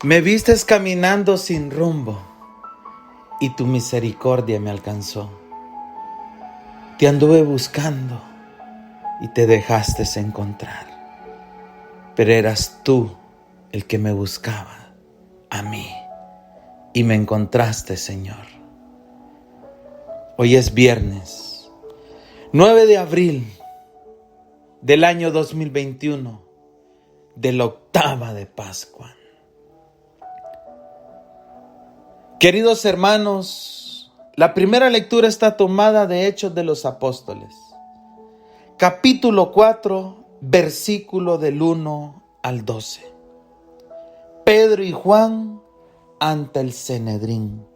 Me vistes caminando sin rumbo y tu misericordia me alcanzó. Te anduve buscando y te dejaste encontrar, pero eras tú el que me buscaba a mí y me encontraste, Señor. Hoy es viernes 9 de abril del año 2021, de la octava de Pascua. Queridos hermanos, la primera lectura está tomada de Hechos de los Apóstoles, capítulo 4, versículo del 1 al 12. Pedro y Juan ante el Sanedrín,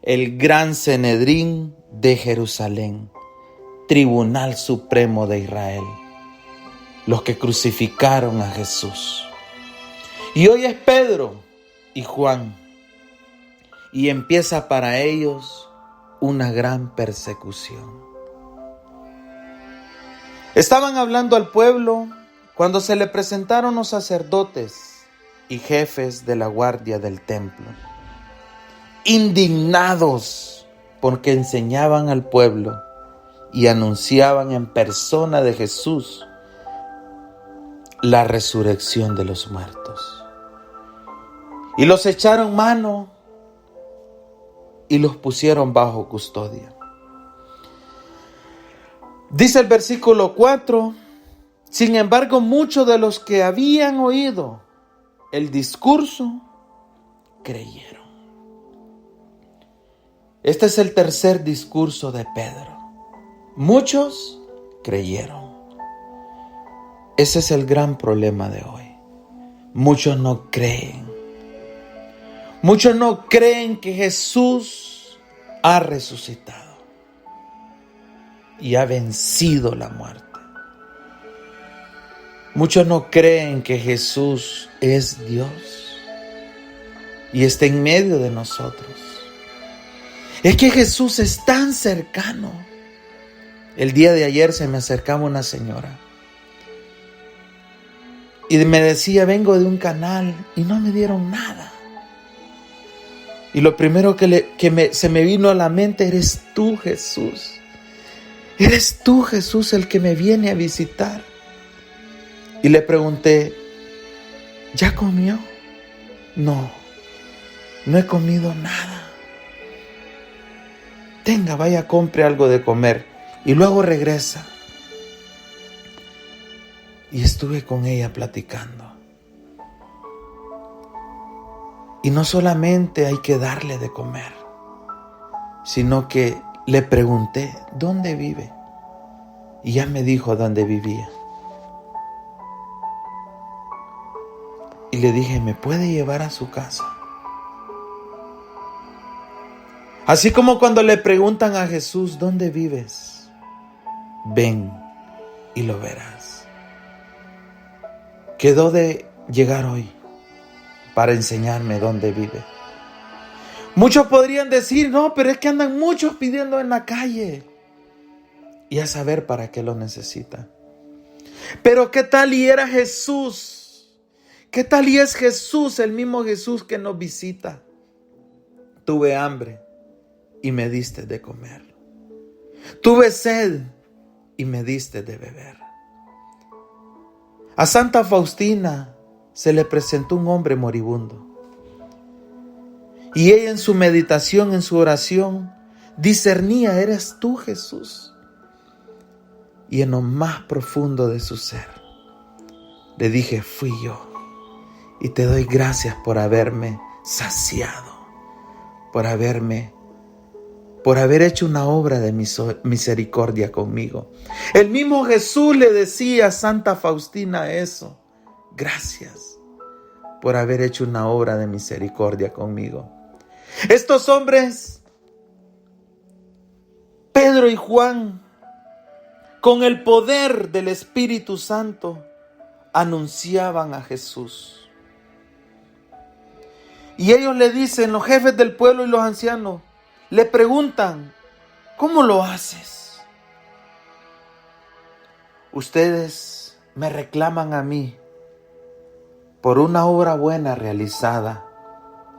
el gran Sanedrín de Jerusalén, Tribunal Supremo de Israel, los que crucificaron a Jesús. Y hoy es Pedro y Juan, y empieza para ellos una gran persecución. Estaban hablando al pueblo cuando se le presentaron los sacerdotes y jefes de la guardia del templo, indignados porque enseñaban al pueblo y anunciaban en persona de Jesús la resurrección de los muertos. Y los echaron mano y los pusieron bajo custodia. Dice el versículo 4, sin embargo, muchos de los que habían oído el discurso creyeron. Este es el tercer discurso de Pedro. Muchos creyeron. Ese es el gran problema de hoy. Muchos no creen. Muchos no creen que Jesús ha resucitado y ha vencido la muerte. Muchos no creen que Jesús es Dios y está en medio de nosotros. Es que Jesús es tan cercano. El día de ayer se me acercaba una señora y me decía, vengo de un canal, y no me dieron nada. Y lo primero que se me vino a la mente, eres tú, Jesús. Eres tú, Jesús, el que me viene a visitar. Y le pregunté, ¿ya comió? No he comido nada. Tenga, vaya, compre algo de comer y luego regresa. Y estuve con ella platicando. Y no solamente hay que darle de comer, sino que le pregunté, ¿dónde vive? Y ya me dijo dónde vivía. Y le dije, ¿me puede llevar a su casa? Así como cuando le preguntan a Jesús, ¿dónde vives? Ven y lo verás. Quedó de llegar hoy para enseñarme dónde vive. Muchos podrían decir, no, pero es que andan muchos pidiendo en la calle. Y a saber para qué lo necesita. Pero ¿qué tal y era Jesús? ¿Qué tal y es Jesús, el mismo Jesús que nos visita? Tuve hambre y me diste de comer. Tuve sed y me diste de beber. A Santa Faustina se le presentó un hombre moribundo. Y ella en su meditación, en su oración, discernía, eres tú, Jesús. Y en lo más profundo de su ser, le dije, fui yo. Y te doy gracias por haberme saciado, por haber hecho una obra de misericordia conmigo. El mismo Jesús le decía a Santa Faustina eso. Gracias por haber hecho una obra de misericordia conmigo. Estos hombres, Pedro y Juan, con el poder del Espíritu Santo, anunciaban a Jesús. Y ellos le dicen, los jefes del pueblo y los ancianos, le preguntan, ¿cómo lo haces? Ustedes me reclaman a mí por una obra buena realizada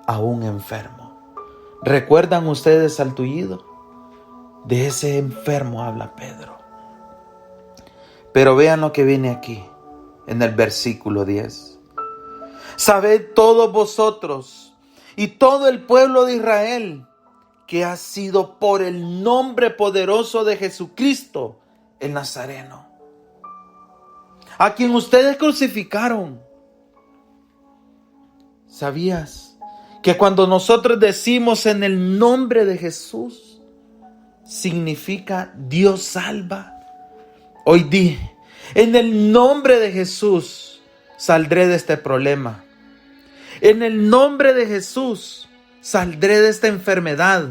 a un enfermo. ¿Recuerdan ustedes al tullido? De ese enfermo habla Pedro. Pero vean lo que viene aquí, en el versículo 10. Sabed todos vosotros y todo el pueblo de Israel que ha sido por el nombre poderoso de Jesucristo el Nazareno, a quien ustedes crucificaron. ¿Sabías que cuando nosotros decimos en el nombre de Jesús, significa Dios salva? Hoy di, en el nombre de Jesús saldré de este problema. En el nombre de Jesús saldré de esta enfermedad.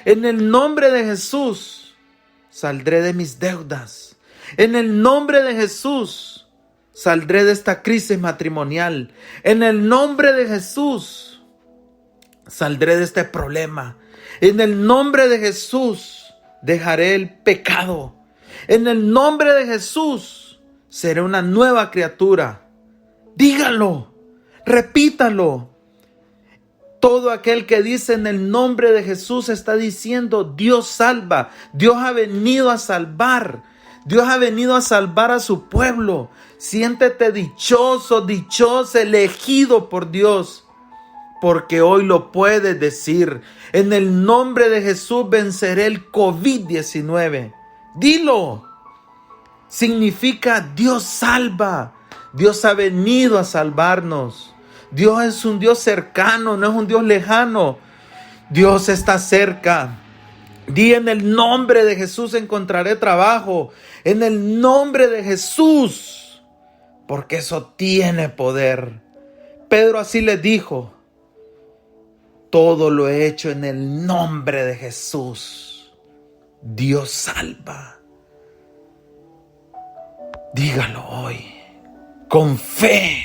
En el nombre de Jesús saldré de mis deudas. En el nombre de Jesús saldré de esta crisis matrimonial. En el nombre de Jesús saldré de este problema. En el nombre de Jesús dejaré el pecado. En el nombre de Jesús seré una nueva criatura. Dígalo, repítalo. Todo aquel que dice en el nombre de Jesús está diciendo: Dios salva. Dios ha venido a salvar. Dios ha venido a salvar a su pueblo. Siéntete dichoso, dichosa, elegido por Dios, porque hoy lo puedes decir. En el nombre de Jesús venceré el COVID-19. Dilo. Significa Dios salva. Dios ha venido a salvarnos. Dios es un Dios cercano, no es un Dios lejano. Dios está cerca. Di: en el nombre de Jesús encontraré trabajo. En el nombre de Jesús, porque eso tiene poder. Pedro así le dijo: todo lo he hecho en el nombre de Jesús. Dios salva. Dígalo hoy, con fe.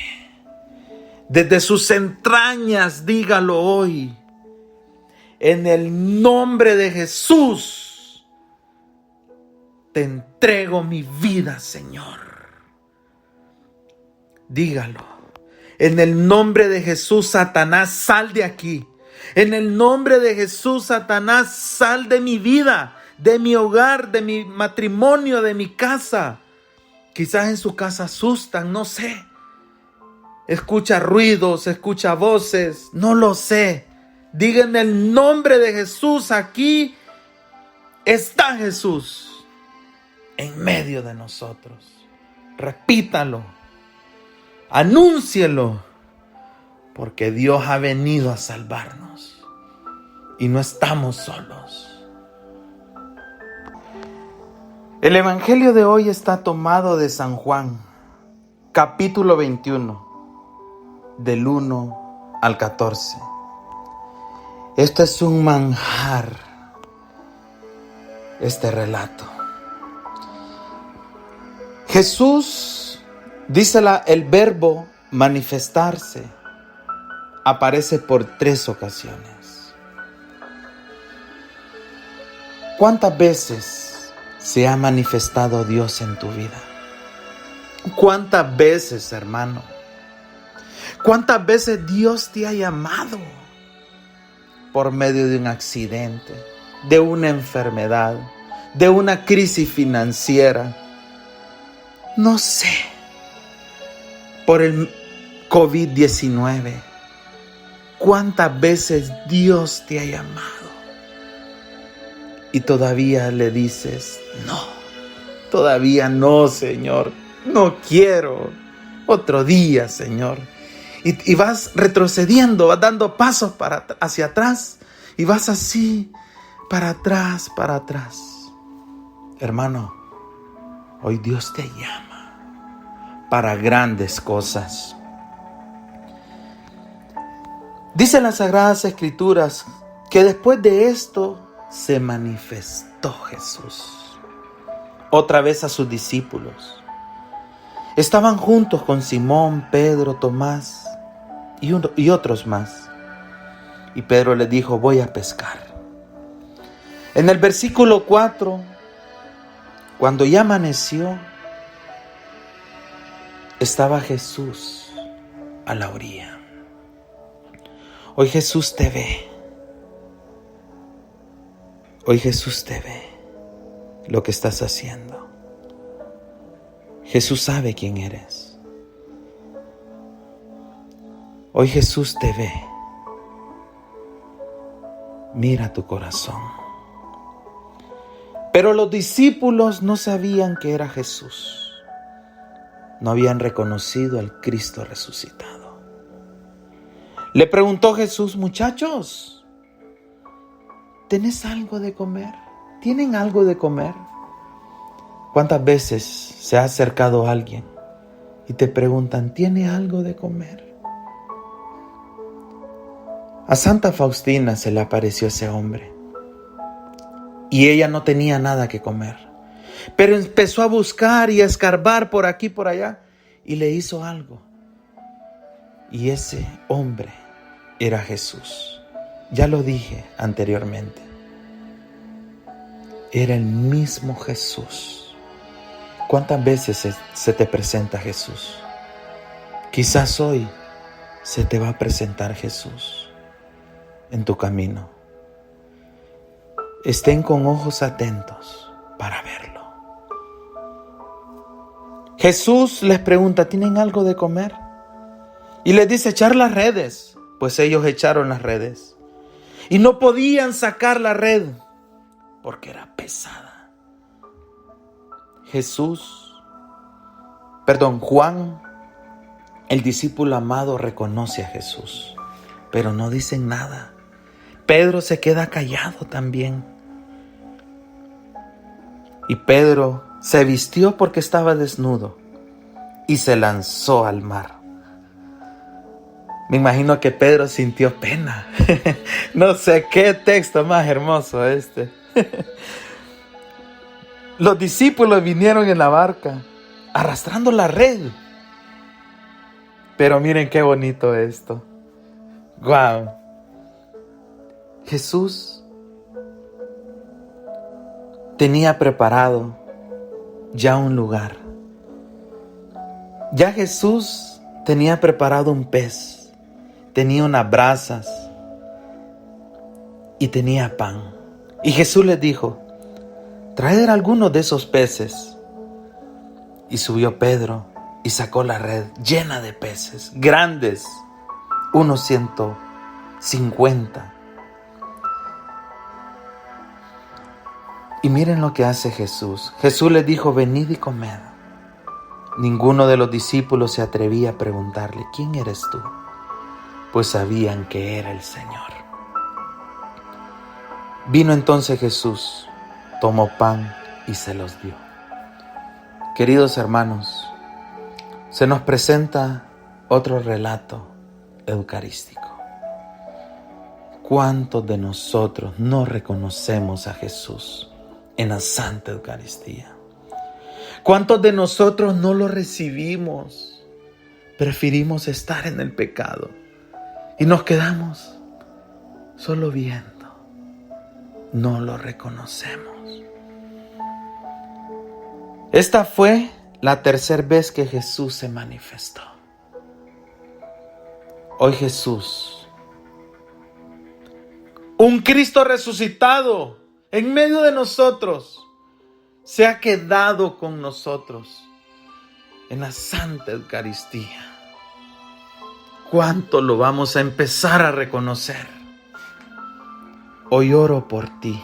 Desde sus entrañas, dígalo hoy. En el nombre de Jesús, te entrego mi vida, Señor. Dígalo. En el nombre de Jesús, Satanás, sal de aquí. En el nombre de Jesús, Satanás, sal de mi vida, de mi hogar, de mi matrimonio, de mi casa. Quizás en su casa asustan, no sé. Escucha ruidos, escucha voces, no lo sé. Diga: en el nombre de Jesús, aquí está Jesús en medio de nosotros. Repítalo, anúncielo, porque Dios ha venido a salvarnos y no estamos solos. El evangelio de hoy está tomado de San Juan, capítulo 21. Del 1 al 14. Esto es un manjar, este relato. Jesús, dice el verbo manifestarse, aparece por 3 ocasiones. ¿Cuántas veces se ha manifestado Dios en tu vida? ¿Cuántas veces, hermano? ¿Cuántas veces Dios te ha llamado? Por medio de un accidente, de una enfermedad, de una crisis financiera. No sé. Por el COVID-19. ¿Cuántas veces Dios te ha llamado? Y todavía le dices: no, todavía no, Señor. No quiero. Otro día, Señor. Y vas retrocediendo, vas dando pasos hacia atrás. Y vas así, para atrás, para atrás. Hermano, hoy Dios te llama para grandes cosas. Dicen las Sagradas Escrituras que después de esto se manifestó Jesús otra vez a sus discípulos. Estaban juntos con Simón, Pedro, Tomás y otros más. Y Pedro le dijo: voy a pescar. En el versículo 4, cuando ya amaneció, estaba Jesús a la orilla. Hoy Jesús te ve. Hoy Jesús te ve lo que estás haciendo. Jesús sabe quién eres. Hoy Jesús te ve. Mira tu corazón. Pero los discípulos no sabían que era Jesús. No habían reconocido al Cristo resucitado. Le preguntó Jesús: muchachos, ¿tenés algo de comer? ¿Tienen algo de comer? ¿Cuántas veces se ha acercado alguien y te preguntan: ¿tiene algo de comer? A Santa Faustina se le apareció ese hombre y ella no tenía nada que comer, pero empezó a buscar y a escarbar por aquí y por allá y le hizo algo. Y ese hombre era Jesús. Ya lo dije anteriormente. Era el mismo Jesús. ¿Cuántas veces se te presenta Jesús? Quizás hoy se te va a presentar Jesús en tu camino. Estén con ojos atentos para verlo. Jesús les pregunta: ¿tienen algo de comer? Y les dice: echar las redes. Pues ellos echaron las redes y no podían sacar la red porque era pesada. Juan, el discípulo amado, reconoce a Jesús, pero no dicen nada. Pedro se queda callado también. Y Pedro se vistió porque estaba desnudo y se lanzó al mar. Me imagino que Pedro sintió pena. No sé qué texto más hermoso este. Los discípulos vinieron en la barca arrastrando la red. Pero miren qué bonito esto. ¡Guau! Jesús tenía preparado ya un lugar. Ya Jesús tenía preparado un pez. Tenía unas brasas y tenía pan. Y Jesús les dijo: traed algunos de esos peces. Y subió Pedro y sacó la red llena de peces, grandes, unos 150. Y miren lo que hace Jesús. Jesús les dijo: venid y comed. Ninguno de los discípulos se atrevía a preguntarle: ¿quién eres tú? Pues sabían que era el Señor. Vino entonces Jesús, tomó pan y se los dio. Queridos hermanos, se nos presenta otro relato eucarístico. ¿Cuántos de nosotros no reconocemos a Jesús en la Santa Eucaristía? ¿Cuántos de nosotros no lo recibimos? Preferimos estar en el pecado y nos quedamos solo viendo. No lo reconocemos. Esta fue la tercera vez que Jesús se manifestó. Hoy Jesús, un Cristo resucitado en medio de nosotros, se ha quedado con nosotros en la Santa Eucaristía. ¿Cuánto lo vamos a empezar a reconocer? Hoy oro por ti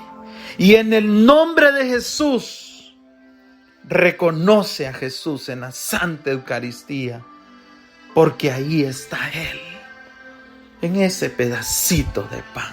y en el nombre de Jesús, reconoce a Jesús en la Santa Eucaristía, porque ahí está Él, en ese pedacito de pan.